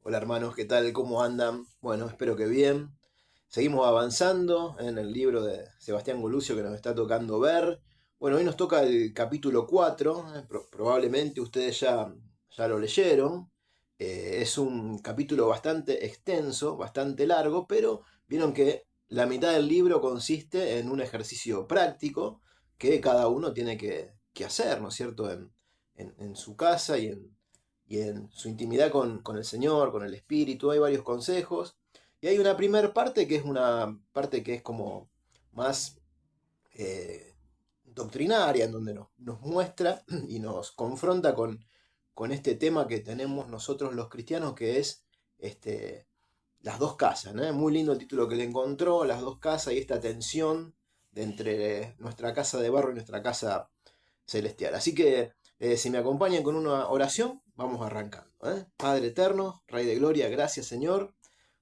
Hola hermanos, ¿qué tal? ¿Cómo andan? Bueno, espero que bien. Seguimos avanzando en el libro de Sebastián Golucio que nos está tocando ver. Bueno, hoy nos toca el capítulo 4. Probablemente ustedes ya lo leyeron. Es un capítulo bastante extenso, bastante largo, pero vieron que la mitad del libro consiste en un ejercicio práctico que cada uno tiene que hacer, ¿no es cierto? En su casa y en su intimidad con el Señor, con el Espíritu. Hay varios consejos. Y hay una primera parte que es una parte que es como más doctrinaria, en donde nos muestra y nos confronta con este tema que tenemos nosotros los cristianos, que es las dos casas, ¿no? Muy lindo el título que le encontró, las dos casas y esta tensión de entre nuestra casa de barro y nuestra casa celestial. Así que si me acompañan con una oración, vamos arrancando. Padre eterno, Rey de Gloria, gracias Señor,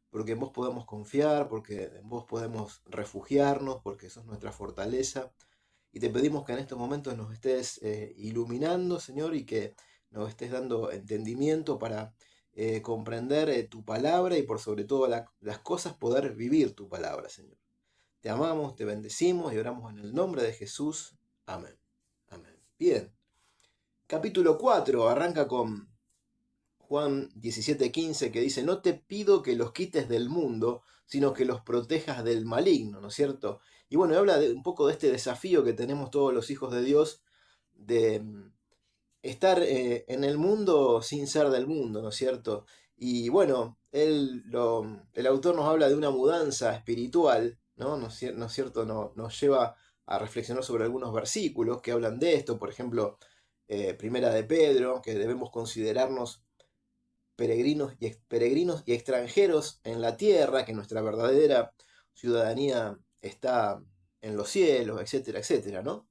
porque en vos podemos confiar, porque en vos podemos refugiarnos, porque sos nuestra fortaleza. Y te pedimos que en estos momentos nos estés iluminando, Señor, y que nos estés dando entendimiento para comprender tu palabra y por sobre todo las cosas poder vivir tu palabra, Señor. Te amamos, te bendecimos y oramos en el nombre de Jesús. Amén. Amén. Bien. Capítulo 4 arranca con Juan 17:15 que dice, no te pido que los quites del mundo, sino que los protejas del maligno, ¿no es cierto? Y bueno, habla un poco de este desafío que tenemos todos los hijos de Dios de estar en el mundo sin ser del mundo, ¿no es cierto? Y bueno, el autor nos habla de una mudanza espiritual, ¿no? ¿No es cierto? Nos lleva a reflexionar sobre algunos versículos que hablan de esto, por ejemplo, Primera de Pedro, que debemos considerarnos peregrinos y extranjeros en la tierra, que nuestra verdadera ciudadanía está en los cielos, etcétera, etcétera, ¿no?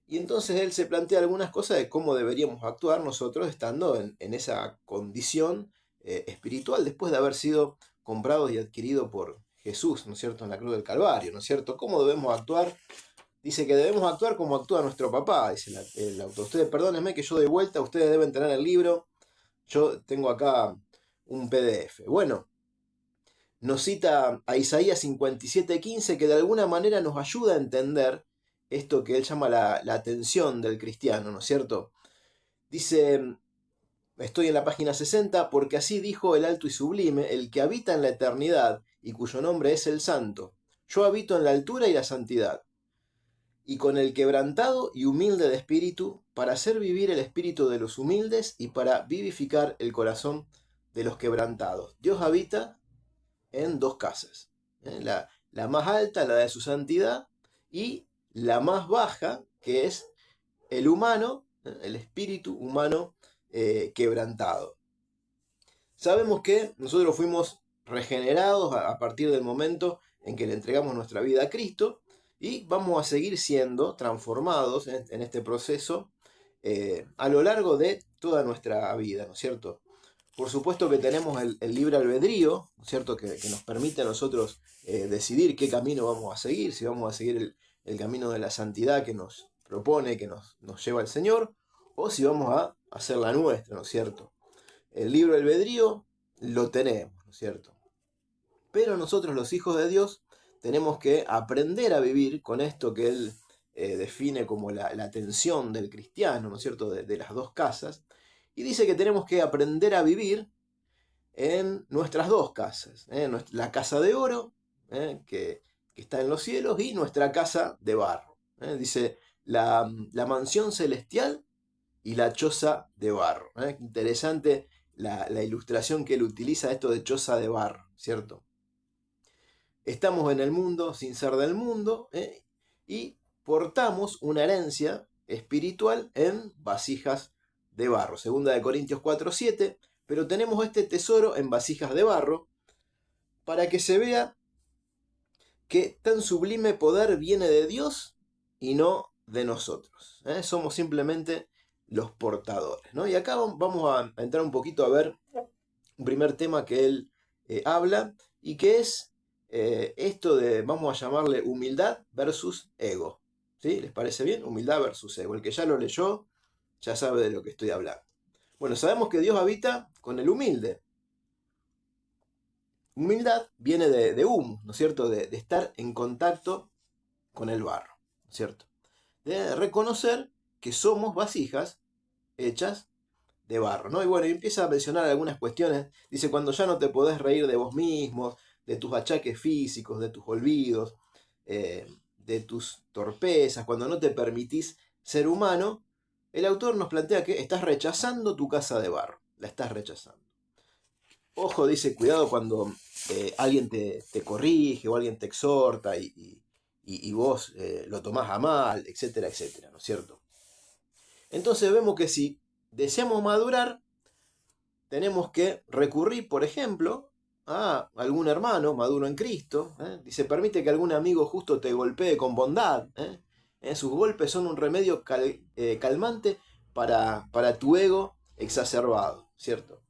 Y entonces él se plantea algunas cosas de cómo deberíamos actuar nosotros estando en esa condición espiritual después de haber sido comprados y adquiridos por Jesús, ¿no es cierto?, en la cruz del Calvario, ¿no es cierto? ¿Cómo debemos actuar? Dice que debemos actuar como actúa nuestro papá, dice el autor. Ustedes perdónenme que yo de vuelta, ustedes deben tener el libro, yo tengo acá un PDF. Bueno, nos cita a Isaías 57:15 que de alguna manera nos ayuda a entender esto que él llama la atención del cristiano, ¿no es cierto? Dice, estoy en la página 60, porque así dijo el alto y sublime, el que habita en la eternidad y cuyo nombre es el santo. Yo habito en la altura y la santidad, y con el quebrantado y humilde de espíritu, para hacer vivir el espíritu de los humildes y para vivificar el corazón de los quebrantados. Dios habita en dos casas. La más alta, la de su santidad, y la más baja, que es el humano, el espíritu humano quebrantado. Sabemos que nosotros fuimos regenerados a partir del momento en que le entregamos nuestra vida a Cristo y vamos a seguir siendo transformados en este proceso a lo largo de toda nuestra vida, ¿no es cierto? Por supuesto que tenemos el libre albedrío, ¿no es cierto?, que nos permite a nosotros decidir qué camino vamos a seguir, si vamos a seguir el camino de la santidad que nos propone, que nos lleva el Señor, o si vamos a hacer la nuestra, ¿no es cierto? El libre albedrío lo tenemos, ¿no es cierto? Pero nosotros los hijos de Dios tenemos que aprender a vivir con esto que Él define como la tensión del cristiano, ¿no es cierto?, de las dos casas, y dice que tenemos que aprender a vivir en nuestras dos casas, la casa de oro, que está en los cielos, y nuestra casa de barro. Dice la mansión celestial y la choza de barro. Interesante la ilustración que él utiliza, esto de choza de barro, ¿cierto? Estamos en el mundo sin ser del mundo, y portamos una herencia espiritual en vasijas de barro. Segunda de Corintios 4:7, pero tenemos este tesoro en vasijas de barro para que se vea que tan sublime poder viene de Dios y no de nosotros. Somos simplemente los portadores, ¿no? Y acá vamos a entrar un poquito a ver un primer tema que él habla y que es esto de, vamos a llamarle humildad versus ego. ¿Sí? ¿Les parece bien? Humildad versus ego. El que ya lo leyó ya sabe de lo que estoy hablando. Bueno, sabemos que Dios habita con el humilde. humildad viene de humus, ¿no es cierto? De estar en contacto con el barro, ¿no es cierto? De reconocer que somos vasijas hechas de barro, ¿no? Y bueno, y empieza a mencionar algunas cuestiones. Dice, cuando ya no te podés reír de vos mismos, de tus achaques físicos, de tus olvidos, de tus torpezas, cuando no te permitís ser humano, el autor nos plantea que estás rechazando tu casa de barro, la estás rechazando. Ojo, dice, cuidado cuando alguien te corrige o alguien te exhorta y vos lo tomás a mal, etcétera, etcétera, ¿no es cierto? Entonces vemos que si deseamos madurar, tenemos que recurrir, por ejemplo, a algún hermano maduro en Cristo. Dice, permite que algún amigo justo te golpee con bondad. Sus golpes son un remedio calmante para tu ego exacerbado, ¿cierto?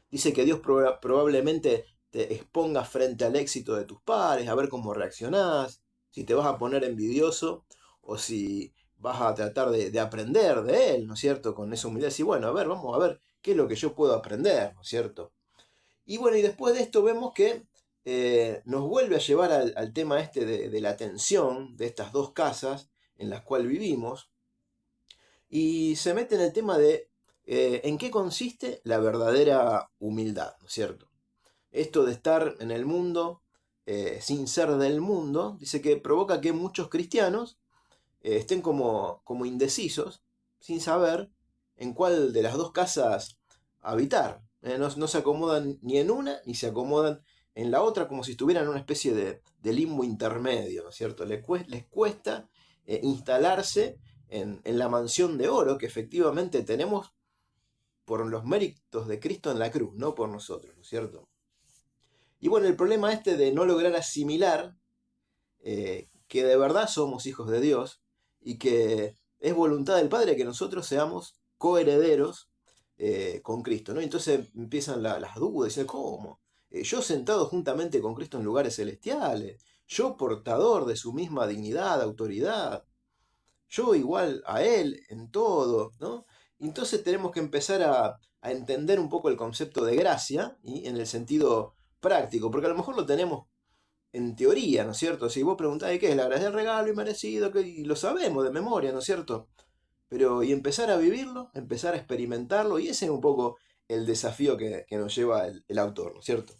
Dice que Dios probablemente te exponga frente al éxito de tus pares, a ver cómo reaccionás, si te vas a poner envidioso o si vas a tratar de aprender de él, ¿no es cierto? Con esa humildad, y bueno, a ver, vamos a ver qué es lo que yo puedo aprender, ¿no es cierto? Y bueno, y después de esto vemos que nos vuelve a llevar al tema este de la tensión de estas dos casas en las cuales vivimos, y se mete en el tema de en qué consiste la verdadera humildad, ¿no es cierto? Esto de estar en el mundo sin ser del mundo, dice que provoca que muchos cristianos estén como indecisos, sin saber en cuál de las dos casas habitar. No se acomodan ni en una, ni se acomodan en la otra, como si estuvieran en una especie de limbo intermedio, ¿no es cierto? Les cuesta instalarse en la mansión de oro que efectivamente tenemos por los méritos de Cristo en la cruz, no por nosotros, ¿no es cierto? Y bueno, el problema este de no lograr asimilar que de verdad somos hijos de Dios y que es voluntad del Padre que nosotros seamos coherederos con Cristo, ¿no? Entonces empiezan las dudas, dicen, ¿cómo? Yo sentado juntamente con Cristo en lugares celestiales, yo portador de su misma dignidad, autoridad, yo igual a Él en todo, ¿no? Entonces tenemos que empezar a entender un poco el concepto de gracia y en el sentido práctico, porque a lo mejor lo tenemos en teoría, ¿no es cierto? Si vos preguntás qué es la gracia del regalo inmerecido, y lo sabemos de memoria, ¿no es cierto? Pero y empezar a vivirlo, empezar a experimentarlo, y ese es un poco el desafío que nos lleva el autor, ¿no es cierto?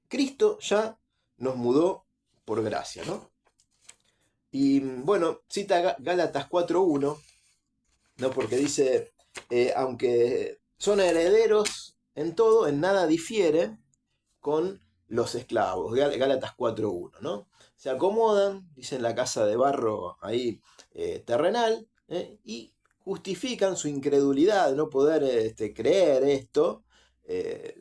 Cristo ya nos mudó por gracia, ¿no? Y bueno, cita Gálatas 4.1, ¿no? Porque dice, aunque son herederos en todo, en nada difiere con los esclavos. Gálatas 4.1, ¿no? Se acomodan, dicen la casa de barro ahí terrenal, y justifican su incredulidad de no poder creer esto, eh,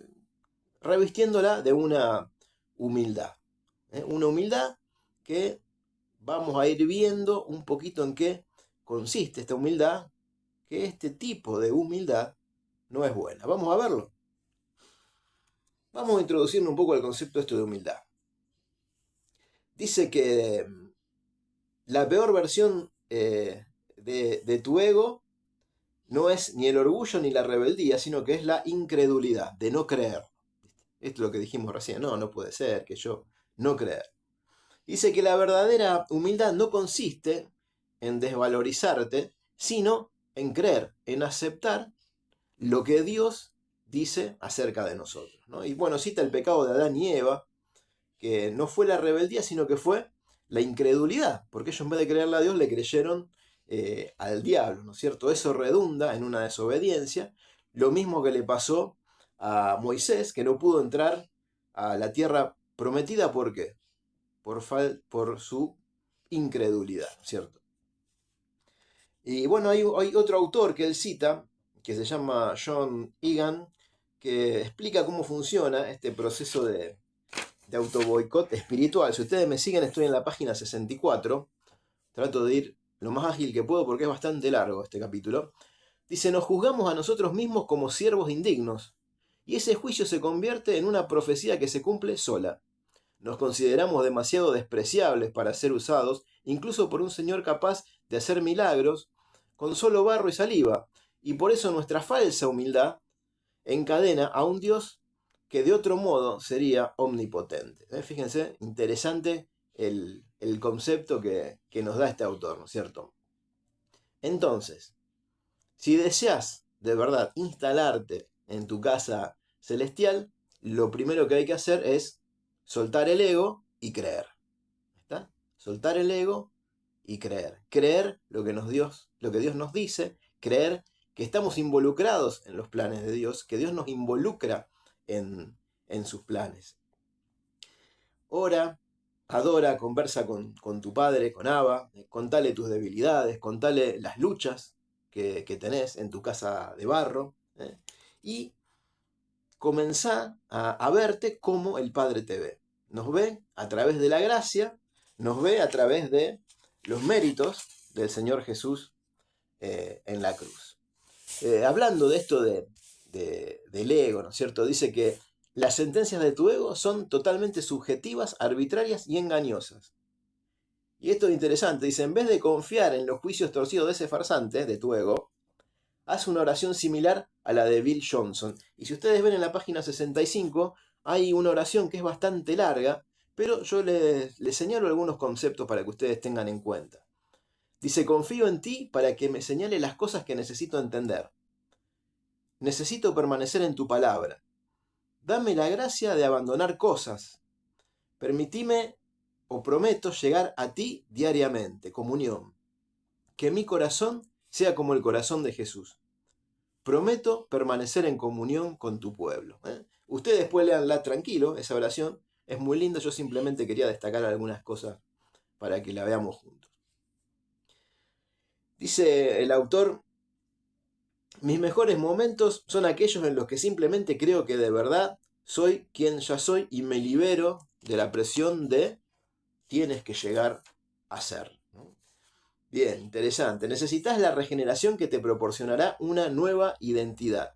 revistiéndola de una humildad. Una humildad que vamos a ir viendo un poquito en qué consiste esta humildad, que este tipo de humildad no es buena. Vamos a verlo. Vamos a introducirnos un poco el concepto esto de humildad. Dice que la peor versión de tu ego no es ni el orgullo ni la rebeldía, sino que es la incredulidad, de no creer. Esto es lo que dijimos recién, no puede ser que yo no creer. Dice que la verdadera humildad no consiste en desvalorizarte, sino en creer, en aceptar lo que Dios dice acerca de nosotros, ¿no? Y bueno, cita el pecado de Adán y Eva, que no fue la rebeldía, sino que fue la incredulidad, porque ellos en vez de creerle a Dios le creyeron al diablo, ¿no es cierto? Eso redunda en una desobediencia, lo mismo que le pasó a Moisés, que no pudo entrar a la tierra prometida, ¿por qué? Por su incredulidad, ¿cierto? Y bueno, hay otro autor que él cita, que se llama John Egan, que explica cómo funciona este proceso de autoboicot espiritual. Si ustedes me siguen, estoy en la página 64. Trato de ir lo más ágil que puedo porque es bastante largo este capítulo. Dice, nos juzgamos a nosotros mismos como siervos indignos, y ese juicio se convierte en una profecía que se cumple sola. Nos consideramos demasiado despreciables para ser usados, incluso por un Señor capaz de hacer milagros con solo barro y saliva, y por eso nuestra falsa humildad encadena a un Dios que de otro modo sería omnipotente. Fíjense, interesante el concepto que nos da este autor, ¿no es cierto? Entonces, si deseas de verdad instalarte en tu casa celestial, lo primero que hay que hacer es soltar el ego y creer. ¿Está? Soltar el ego y creer. Creer lo que Dios nos dice, creer que estamos involucrados en los planes de Dios, que Dios nos involucra en sus planes. Ora, adora, conversa con tu padre, con Abba, contale tus debilidades, contale las luchas que tenés en tu casa de barro, y comenzá a verte como el Padre te ve. Nos ve a través de la gracia, nos ve a través de los méritos del Señor Jesús en la cruz. Hablando de esto del ego, ¿no es cierto? Dice que las sentencias de tu ego son totalmente subjetivas, arbitrarias y engañosas. Y esto es interesante, dice, en vez de confiar en los juicios torcidos de ese farsante, de tu ego, haz una oración similar a la de Bill Johnson. Y si ustedes ven en la página 65, hay una oración que es bastante larga, pero yo les señalo algunos conceptos para que ustedes tengan en cuenta. Dice, confío en ti para que me señale las cosas que necesito entender. Necesito permanecer en tu palabra. Dame la gracia de abandonar cosas. Permitime o prometo llegar a ti diariamente, comunión. Que mi corazón sea como el corazón de Jesús. Prometo permanecer en comunión con tu pueblo. Ustedes después leanla tranquilo, esa oración. Es muy linda, yo simplemente quería destacar algunas cosas para que la veamos juntos. Dice el autor, mis mejores momentos son aquellos en los que simplemente creo que de verdad soy quien ya soy y me libero de la presión de tienes que llegar a ser. Bien, interesante. Necesitas la regeneración que te proporcionará una nueva identidad.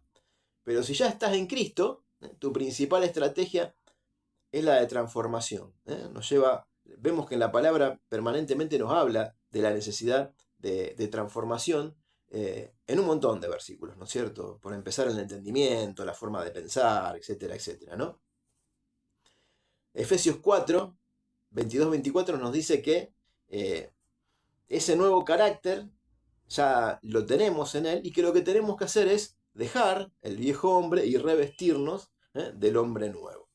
Pero si ya estás en Cristo, tu principal estrategia es la de transformación. Vemos que en la palabra permanentemente nos habla de la necesidad de transformación en un montón de versículos, ¿no es cierto? Por empezar el entendimiento, la forma de pensar, etcétera, etcétera, ¿no? Efesios 4, 22-24 nos dice que ese nuevo carácter ya lo tenemos en él y que lo que tenemos que hacer es dejar el viejo hombre y revestirnos del hombre nuevo.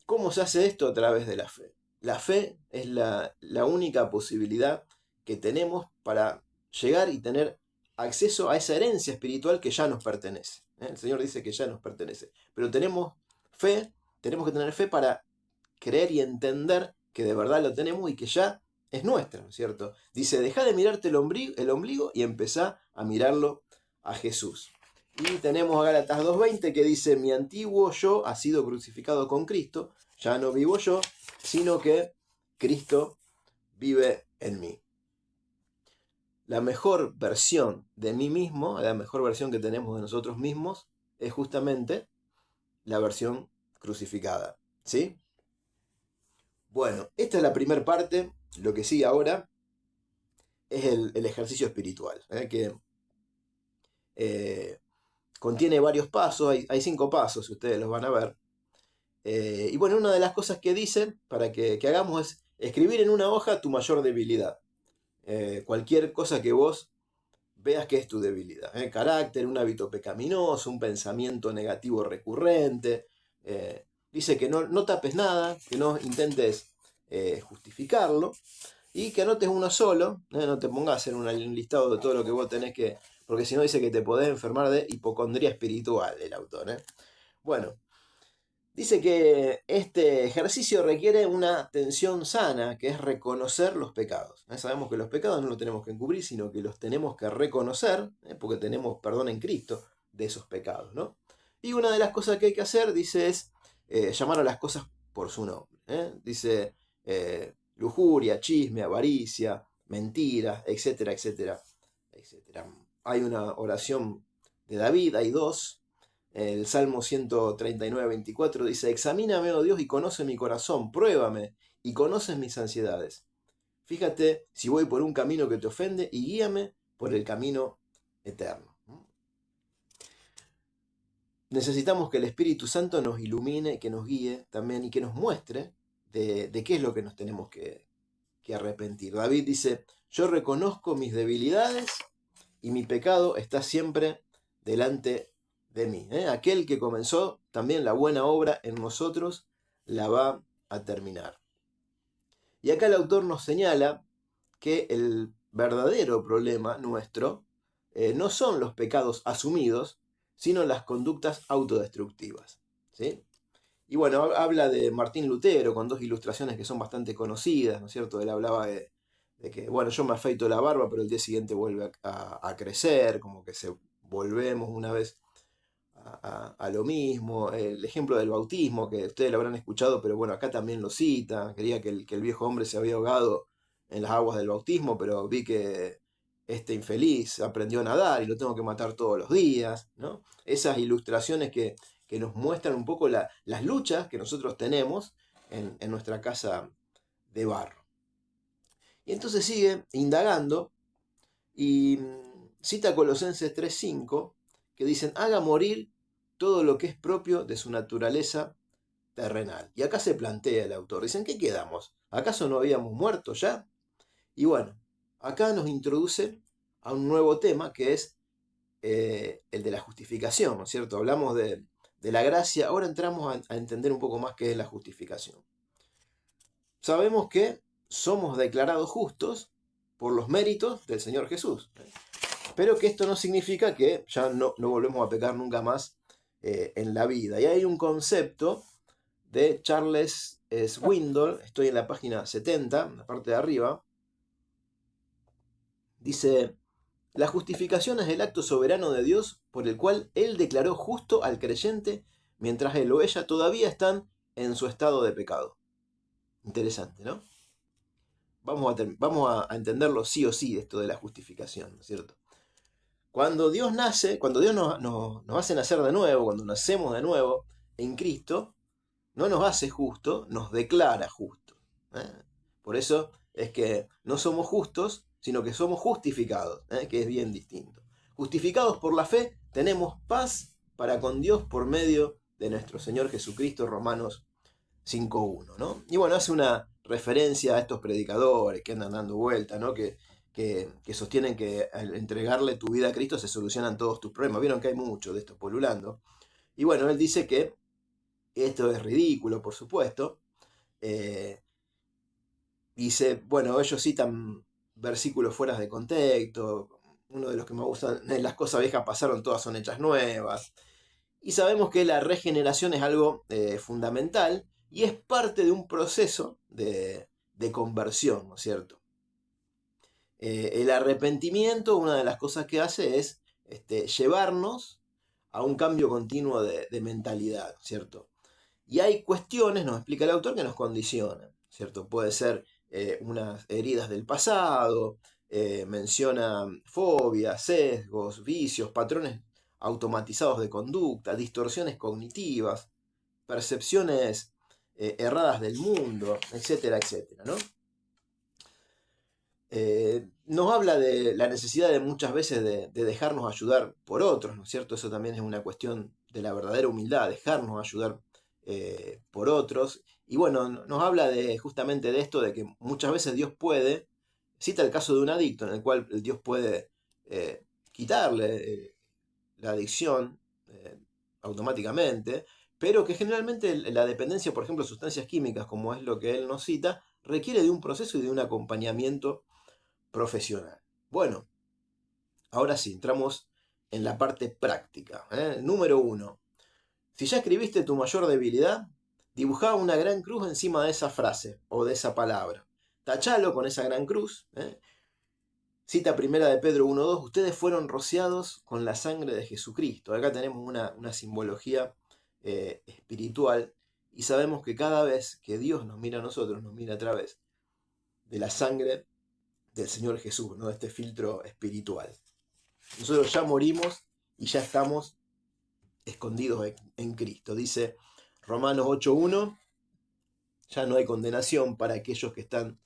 ¿Cómo se hace esto? A través de la fe. La fe es la única posibilidad que tenemos para llegar y tener acceso a esa herencia espiritual que ya nos pertenece. El Señor dice que ya nos pertenece. Pero tenemos fe, tenemos que tener fe para creer y entender que de verdad lo tenemos y que ya es nuestra, ¿no es cierto? Dice, deja de mirarte el ombligo y empezá a mirarlo a Jesús. Y tenemos a Gálatas 2:20 que dice, mi antiguo yo ha sido crucificado con Cristo, ya no vivo yo, sino que Cristo vive en mí. La mejor versión de mí mismo, la mejor versión que tenemos de nosotros mismos, es justamente la versión crucificada, ¿sí? Bueno, esta es la primera parte. Lo que sigue ahora es el ejercicio espiritual, que contiene varios pasos, hay 5 pasos, ustedes los van a ver. Y bueno, una de las cosas que dicen para que hagamos es escribir en una hoja tu mayor debilidad. Cualquier cosa que vos veas que es tu debilidad. Carácter, un hábito pecaminoso, un pensamiento negativo recurrente. Dice que no tapes nada, que no intentes justificarlo y que anotes uno solo. No te pongas en un listado de todo lo que vos tenés que... Porque si no dice que te podés enfermar de hipocondría espiritual el autor. Bueno, dice que este ejercicio requiere una atención sana, que es reconocer los pecados. Sabemos que los pecados no los tenemos que encubrir, sino que los tenemos que reconocer, porque tenemos perdón en Cristo de esos pecados, ¿no? Y una de las cosas que hay que hacer, dice, es llamar a las cosas por su nombre. Dice lujuria, chisme, avaricia, mentira, etcétera, etcétera, etcétera. Hay una oración de David, hay 2. El Salmo 139-24 dice, examíname, oh Dios, y conoce mi corazón, pruébame, y conoces mis ansiedades. Fíjate si voy por un camino que te ofende, y guíame por el camino eterno. necesitamos que el Espíritu Santo nos ilumine, que nos guíe también y que nos muestre de qué es lo que nos tenemos que arrepentir. David dice, yo reconozco mis debilidades y mi pecado está siempre delante de mí. Aquel que comenzó también la buena obra en nosotros la va a terminar. Y acá el autor nos señala que el verdadero problema nuestro no son los pecados asumidos, sino las conductas autodestructivas. ¿Sí? Y bueno, habla de Martín Lutero con dos ilustraciones que son bastante conocidas, ¿no es cierto? Él hablaba de que, bueno, yo me afeito la barba, pero el día siguiente vuelve a crecer, como que volvemos una vez a lo mismo. El ejemplo del bautismo, que ustedes lo habrán escuchado, pero bueno, acá también lo cita. Quería que el viejo hombre se había ahogado en las aguas del bautismo, pero vi que este infeliz aprendió a nadar y lo tengo que matar todos los días, ¿no? Esas ilustraciones que nos muestran un poco las luchas que nosotros tenemos en nuestra casa de barro. Y entonces sigue indagando y cita Colosenses 3:5, que dicen, haga morir todo lo que es propio de su naturaleza terrenal. Y acá se plantea el autor, dicen, ¿qué quedamos? ¿Acaso no habíamos muerto ya? Y bueno, acá nos introduce a un nuevo tema que es el de la justificación, ¿no es cierto? Hablamos de la gracia, ahora entramos a entender un poco más qué es la justificación. Sabemos que somos declarados justos por los méritos del Señor Jesús, pero que esto no significa que ya no volvemos a pecar nunca más en la vida. Y hay un concepto de Charles Swindoll, estoy en la página 70, en la parte de arriba, dice, la justificación es el acto soberano de Dios por el cual Él declaró justo al creyente mientras él o ella todavía están en su estado de pecado. Interesante, ¿no? Vamos a entenderlo sí o sí, esto de la justificación, ¿no es cierto? Cuando Dios nace, cuando Dios nos hace nacer de nuevo, cuando nacemos de nuevo en Cristo, no nos hace justo, nos declara justos. Por eso es que no somos justos, sino que somos justificados, que es bien distinto. Justificados por la fe, tenemos paz para con Dios por medio de nuestro Señor Jesucristo, Romanos 5:1, ¿no? Y bueno, hace una referencia a estos predicadores que andan dando vuelta, ¿no? Que sostienen que al entregarle tu vida a Cristo se solucionan todos tus problemas. Vieron que hay mucho de esto polulando. Y bueno, él dice que esto es ridículo, por supuesto. Dice, bueno, ellos citan versículos fuera de contexto. Uno de los que me gustan, las cosas viejas pasaron, todas son hechas nuevas. Y sabemos que la regeneración es algo fundamental y es parte de un proceso de conversión, ¿no es cierto? El arrepentimiento, una de las cosas que hace es llevarnos a un cambio continuo de mentalidad, ¿cierto? Y hay cuestiones, nos explica el autor, que nos condicionan, ¿cierto? Puede ser unas heridas del pasado, menciona fobias, sesgos, vicios, patrones automatizados de conducta, distorsiones cognitivas, percepciones erradas del mundo, etcétera, etcétera, ¿no? Nos habla de la necesidad de muchas veces de dejarnos ayudar por otros, ¿no es cierto? Eso también es una cuestión de la verdadera humildad, dejarnos ayudar por otros. Y bueno, nos habla justamente de esto, de que muchas veces Dios puede, cita el caso de un adicto en el cual Dios puede quitarle la adicción automáticamente, pero que generalmente la dependencia, por ejemplo, de sustancias químicas, como es lo que él nos cita, requiere de un proceso y de un acompañamiento profesional. Bueno, ahora sí, entramos en la parte práctica. Número 1. Si ya escribiste tu mayor debilidad, dibujá una gran cruz encima de esa frase o de esa palabra. Tachalo con esa gran cruz. Cita primera de Pedro 1:2, ustedes fueron rociados con la sangre de Jesucristo. Acá tenemos una simbología espiritual y sabemos que cada vez que Dios nos mira a nosotros, nos mira a través de la sangre del Señor Jesús, ¿no? Este filtro espiritual. Nosotros ya morimos y ya estamos escondidos en Cristo. Dice Romanos 8:1, ya no hay condenación para aquellos que están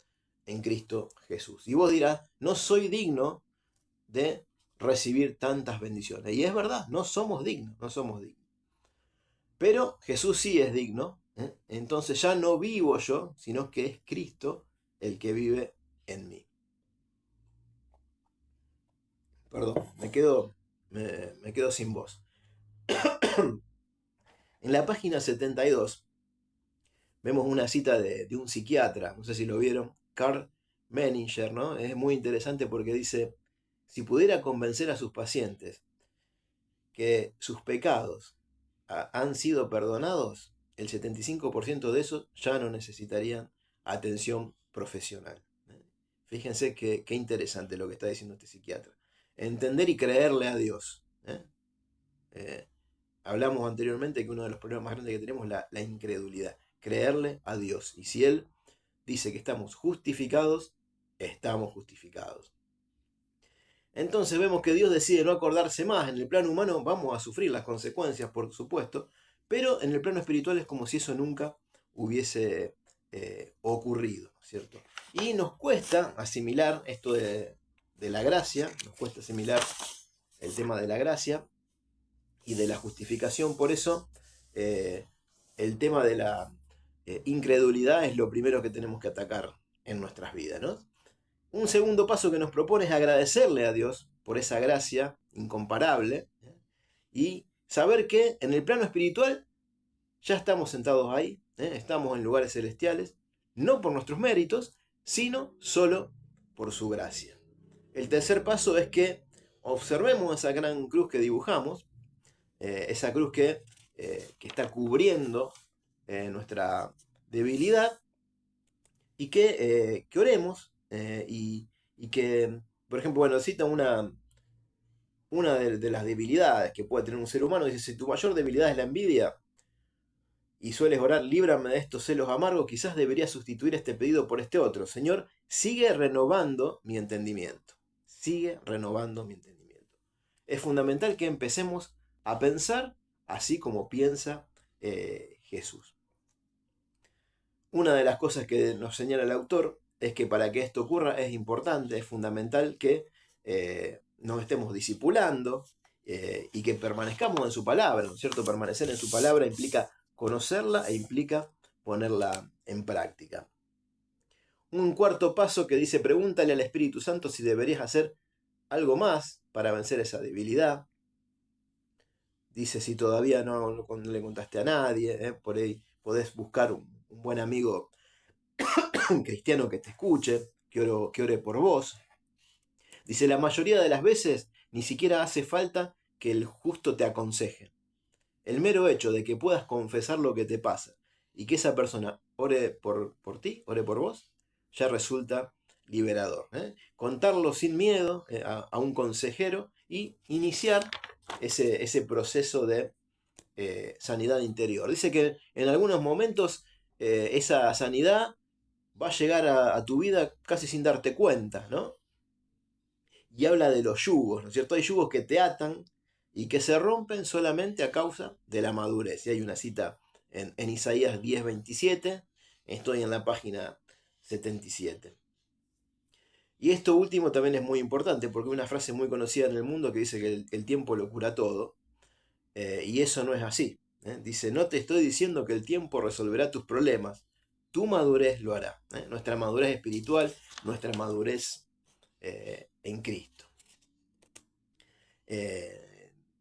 en Cristo Jesús. Y vos dirás, no soy digno de recibir tantas bendiciones. Y es verdad, no somos dignos, no somos dignos. Pero Jesús sí es digno, ¿eh? Entonces ya no vivo yo, sino que es Cristo el que vive en mí. Perdón, me quedo sin voz. En la página 72 vemos una cita de un psiquiatra, no sé si lo vieron, Karl Menninger, ¿no? Es muy interesante porque dice, si pudiera convencer a sus pacientes que sus pecados han sido perdonados, el 75% de esos ya no necesitarían atención profesional. Fíjense qué interesante lo que está diciendo este psiquiatra. Entender y creerle a Dios. Eh, Hablamos anteriormente que uno de los problemas más grandes que tenemos es la incredulidad. Creerle a Dios. Y si Él dice que estamos justificados, estamos justificados. Entonces vemos que Dios decide no acordarse más. En el plano humano vamos a sufrir las consecuencias, por supuesto, pero en el plano espiritual es como si eso nunca hubiese ocurrido, ¿cierto? Y nos cuesta asimilar esto de la gracia, nos cuesta asimilar el tema de la gracia y de la justificación, por eso el tema de la incredulidad es lo primero que tenemos que atacar en nuestras vidas, ¿no? Un segundo paso que nos propone es agradecerle a Dios por esa gracia incomparable, y saber que en el plano espiritual ya estamos sentados ahí, estamos en lugares celestiales, no por nuestros méritos, sino solo por su gracia. El tercer paso es que observemos esa gran cruz que dibujamos, esa cruz que está cubriendo nuestra debilidad, y que oremos y que, por ejemplo, bueno, cita una de las debilidades que puede tener un ser humano. Dice, si tu mayor debilidad es la envidia y sueles orar, líbrame de estos celos amargos, quizás deberías sustituir este pedido por este otro. Señor, sigue renovando mi entendimiento. Sigue renovando mi entendimiento. Es fundamental que empecemos a pensar así como piensa Jesús. Una de las cosas que nos señala el autor es que para que esto ocurra es importante, es fundamental que nos estemos discipulando y que permanezcamos en su palabra, ¿no es cierto? Permanecer en su palabra implica conocerla e implica ponerla en práctica. Un cuarto paso que dice, pregúntale al Espíritu Santo si deberías hacer algo más para vencer esa debilidad. Dice, si todavía no le contaste a nadie, por ahí podés buscar un buen amigo un cristiano que te escuche, que ore por vos. Dice, la mayoría de las veces ni siquiera hace falta que el justo te aconseje. El mero hecho de que puedas confesar lo que te pasa y que esa persona ore por ti, ore por vos, ya resulta liberador. Contarlo sin miedo a un consejero y iniciar ese proceso de sanidad interior. Dice que en algunos momentos esa sanidad va a llegar a tu vida casi sin darte cuenta, ¿no? Y habla de los yugos, ¿no es cierto? Hay yugos que te atan y que se rompen solamente a causa de la madurez. Y hay una cita en Isaías 10:27, estoy en la página 77. Y esto último también es muy importante porque hay una frase muy conocida en el mundo que dice que el tiempo lo cura todo, y eso no es así. Dice, no te estoy diciendo que el tiempo resolverá tus problemas, tu madurez lo hará. Nuestra madurez espiritual, nuestra madurez en Cristo.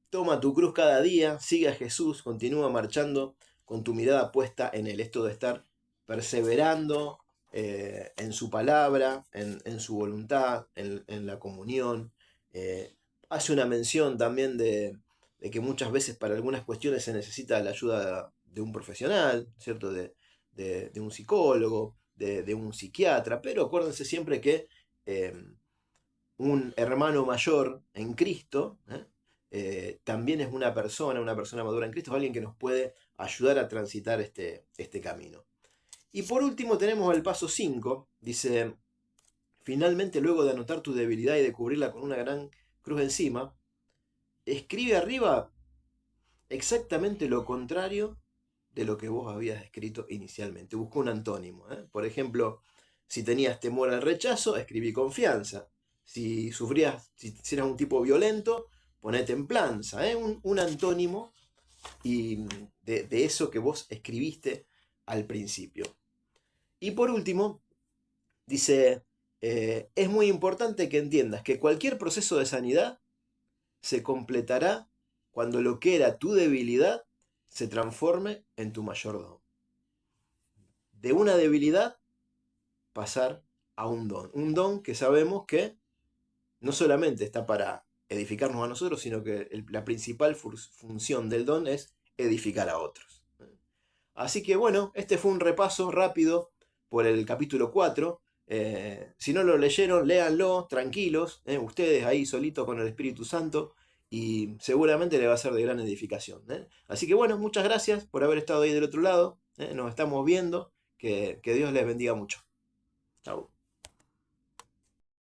Toma tu cruz cada día, sigue a Jesús, continúa marchando con tu mirada puesta en Él. Esto de estar perseverando en su palabra, en su voluntad, en la comunión. Hace una mención también de que muchas veces para algunas cuestiones se necesita la ayuda de un profesional, ¿cierto? De un psicólogo, de un psiquiatra, pero acuérdense siempre que un hermano mayor en Cristo también es una persona madura en Cristo, es alguien que nos puede ayudar a transitar este camino. Y por último tenemos el paso 5, dice, finalmente luego de anotar tu debilidad y de cubrirla con una gran cruz encima, escribe arriba exactamente lo contrario de lo que vos habías escrito inicialmente. Busca un antónimo. Por ejemplo, si tenías temor al rechazo, escribí confianza. Si sufrías, si eras un tipo violento, poné templanza. Un antónimo y de eso que vos escribiste al principio. Y por último, dice, es muy importante que entiendas que cualquier proceso de sanidad se completará cuando lo que era tu debilidad se transforme en tu mayor don. De una debilidad pasar a un don. Un don que sabemos que no solamente está para edificarnos a nosotros, sino que la principal función del don es edificar a otros. Así que bueno, este fue un repaso rápido por el capítulo 4. Si no lo leyeron, léanlo, tranquilos, ustedes ahí solitos con el Espíritu Santo, y seguramente le va a ser de gran edificación. Así que bueno, muchas gracias por haber estado ahí del otro lado. Nos estamos viendo. Que Dios les bendiga mucho. Chau.